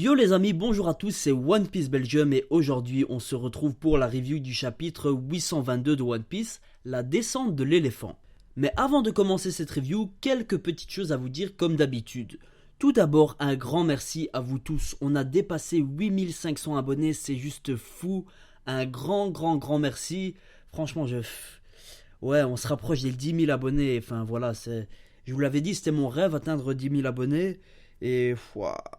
Yo les amis, bonjour à tous, c'est One Piece Belgium et aujourd'hui on se retrouve pour la review du chapitre 822 de One Piece, la descente de l'éléphant. Mais avant de commencer cette review, quelques petites choses à vous dire comme d'habitude. Tout d'abord, un grand merci à vous tous, on a dépassé 8500 abonnés, c'est juste fou, un grand merci. Franchement, on se rapproche des 10 000 abonnés, enfin voilà, je vous l'avais dit, c'était mon rêve atteindre 10 000 abonnés. Et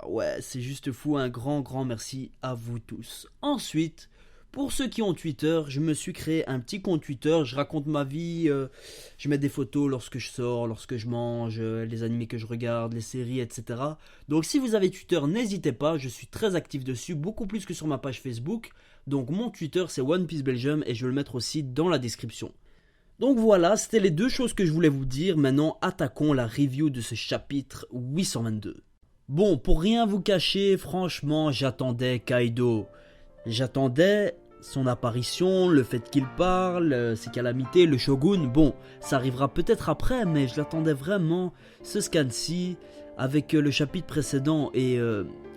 ouais, c'est juste fou, un grand merci à vous tous. Ensuite, pour ceux qui ont Twitter, je me suis créé un petit compte Twitter, je raconte ma vie, je mets des photos lorsque je sors, lorsque je mange, les animés que je regarde, les séries, etc. Donc si vous avez Twitter, n'hésitez pas, je suis très actif dessus, beaucoup plus que sur ma page Facebook. Donc mon Twitter c'est One Piece Belgium et je vais le mettre aussi dans la description. Donc voilà, c'était les deux choses que je voulais vous dire. Maintenant, attaquons la review de ce chapitre 822. Bon, pour rien vous cacher, franchement, j'attendais Kaido. J'attendais son apparition, le fait qu'il parle, ses calamités, le shogun. Bon, ça arrivera peut-être après, mais je l'attendais vraiment. Ce scan-ci, avec le chapitre précédent et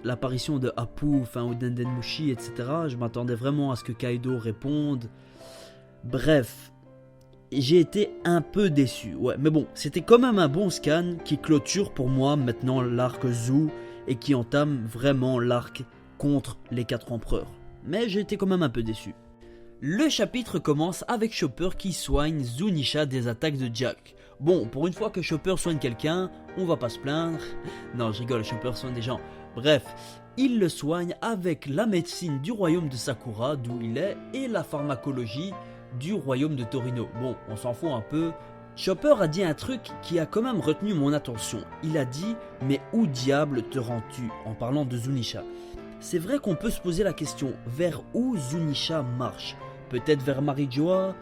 l'apparition de Apu, ou Dendenmushi, etc. Je m'attendais vraiment à ce que Kaido réponde. Bref. J'ai été un peu déçu, ouais, mais bon, c'était quand même un bon scan qui clôture pour moi maintenant l'arc Zou et qui entame vraiment l'arc contre les 4 empereurs. Mais j'ai été quand même un peu déçu. Le chapitre commence avec Chopper qui soigne Zunisha des attaques de Jack. Bon, pour une fois que Chopper soigne quelqu'un, on va pas se plaindre. Non, je rigole, Chopper soigne des gens. Bref, il le soigne avec la médecine du royaume de Sakura, d'où il est, et la pharmacologie du royaume de Torino. Bon, on s'en fout un peu. Chopper a dit un truc qui a quand même retenu mon attention. Il a dit « Mais où diable te rends-tu » en parlant de Zunisha. C'est vrai qu'on peut se poser la question, vers où Zunisha marche? Peut-être vers Marijoa?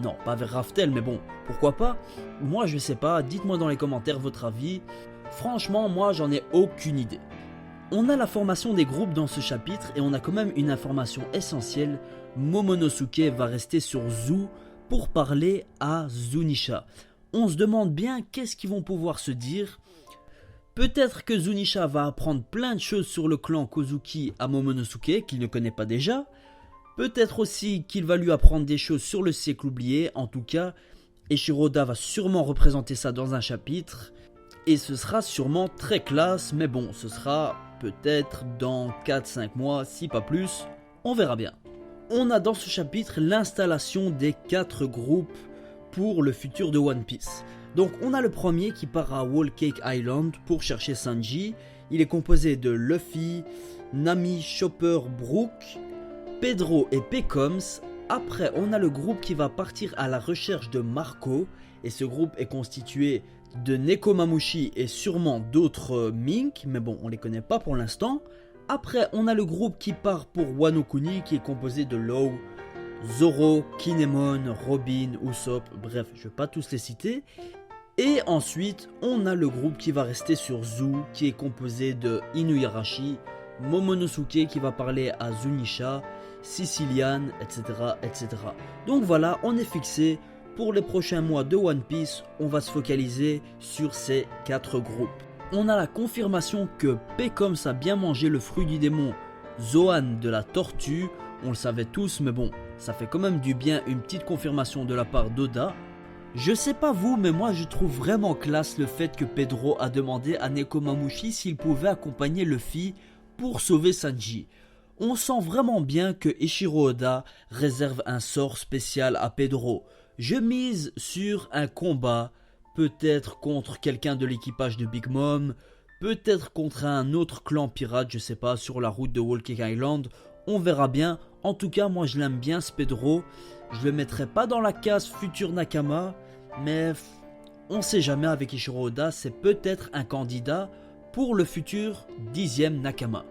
Non, pas vers Raftel, mais bon, pourquoi pas? Moi je sais pas, dites-moi dans les commentaires votre avis. Franchement, moi j'en ai aucune idée. On a la formation des groupes dans ce chapitre et on a quand même une information essentielle. Momonosuke va rester sur Zou pour parler à Zunisha. On se demande bien qu'est-ce qu'ils vont pouvoir se dire. Peut-être que Zunisha va apprendre plein de choses sur le clan Kozuki à Momonosuke qu'il ne connaît pas déjà. Peut-être aussi qu'il va lui apprendre des choses sur le siècle oublié. En tout cas, Eiichiro Oda va sûrement représenter ça dans un chapitre. Et ce sera sûrement très classe, mais bon, ce sera peut-être dans 4-5 mois, si pas plus, on verra bien. On a dans ce chapitre l'installation des 4 groupes pour le futur de One Piece. Donc on a le premier qui part à Whole Cake Island pour chercher Sanji. Il est composé de Luffy, Nami, Chopper, Brook, Pedro et Pecoms. Après on a le groupe qui va partir à la recherche de Marco. Et ce groupe est constitué de Nekomamushi et sûrement d'autres Mink, mais bon, on les connaît pas pour l'instant. Après, on a le groupe qui part pour Wano Kuni, qui est composé de Law, Zoro, Kinemon, Robin, Usopp, bref, je vais pas tous les citer. Et ensuite, on a le groupe qui va rester sur Zou, qui est composé de Inuyarashi, Momonosuke qui va parler à Zunisha, Sicilian, etc., etc. Donc voilà, on est fixé. Pour les prochains mois de One Piece, on va se focaliser sur ces 4 groupes. On a la confirmation que Pecoms a bien mangé le fruit du démon Zoan de la tortue. On le savait tous, mais bon, ça fait quand même du bien une petite confirmation de la part d'Oda. Je sais pas vous, mais moi je trouve vraiment classe le fait que Pedro a demandé à Nekomamushi s'il pouvait accompagner Luffy pour sauver Sanji. On sent vraiment bien que Eiichiro Oda réserve un sort spécial à Pedro. Je mise sur un combat, peut-être contre quelqu'un de l'équipage de Big Mom, peut-être contre un autre clan pirate, je sais pas, sur la route de Whole Cake Island, on verra bien. En tout cas, moi je l'aime bien ce Pedro, je le mettrai pas dans la case futur Nakama, mais on sait jamais avec Eiichiro Oda, c'est peut-être un candidat pour le futur 10e Nakama.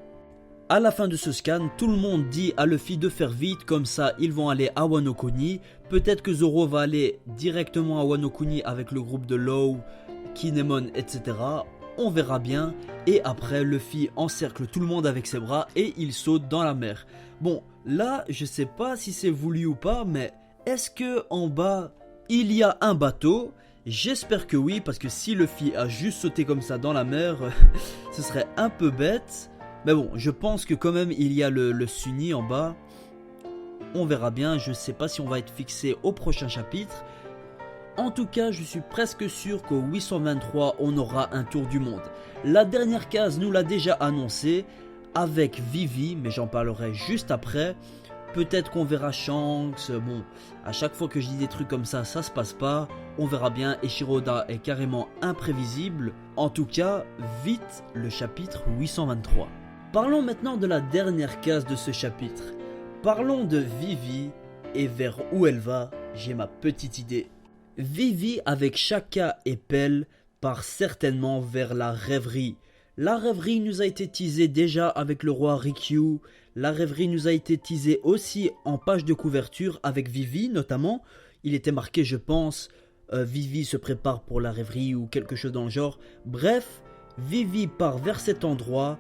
À la fin de ce scan, tout le monde dit à Luffy de faire vite, comme ça ils vont aller à Wano Kuni. Peut-être que Zoro va aller directement à Wano Kuni avec le groupe de Law, Kinemon, etc. On verra bien. Et après, Luffy encercle tout le monde avec ses bras et il saute dans la mer. Bon, là, je sais pas si c'est voulu ou pas, mais est-ce que en bas, il y a un bateau? J'espère que oui, parce que si Luffy a juste sauté comme ça dans la mer, ce serait un peu bête. Mais bon, je pense que quand même il y a le Sunny en bas. On verra bien, je sais pas si on va être fixé au prochain chapitre. En tout cas, je suis presque sûr qu'au 823, on aura un tour du monde. La dernière case nous l'a déjà annoncé avec Vivi, mais j'en parlerai juste après. Peut-être qu'on verra Shanks, bon, à chaque fois que je dis des trucs comme ça se passe pas. On verra bien, et Shiroda est carrément imprévisible. En tout cas, vite le chapitre 823. Parlons maintenant de la dernière case de ce chapitre. Parlons de Vivi et vers où elle va, j'ai ma petite idée. Vivi avec Shaka et Pell part certainement vers la rêverie. La rêverie nous a été teasée déjà avec le roi Rikyū. La rêverie nous a été teasée aussi en page de couverture avec Vivi notamment. Il était marqué, je pense, Vivi se prépare pour la rêverie ou quelque chose dans le genre. Bref, Vivi part vers cet endroit.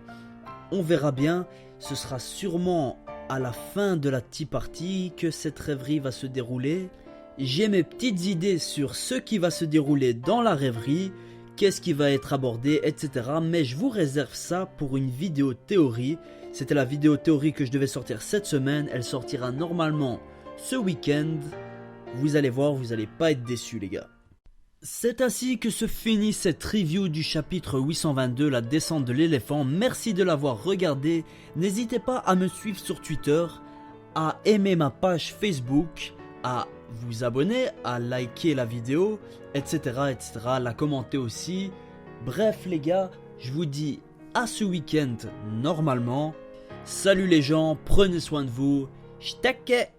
On verra bien, ce sera sûrement à la fin de la tea party que cette rêverie va se dérouler. J'ai mes petites idées sur ce qui va se dérouler dans la rêverie, qu'est-ce qui va être abordé, etc. Mais je vous réserve ça pour une vidéo théorie. C'était la vidéo théorie que je devais sortir cette semaine. Elle sortira normalement ce week-end. Vous allez voir, vous n'allez pas être déçus les gars. C'est ainsi que se finit cette review du chapitre 822, la descente de l'éléphant. Merci de l'avoir regardé. N'hésitez pas à me suivre sur Twitter, à aimer ma page Facebook, à vous abonner, à liker la vidéo, etc., etc., la commenter aussi. Bref les gars, je vous dis à ce week-end normalement. Salut les gens, prenez soin de vous. J't'aquais.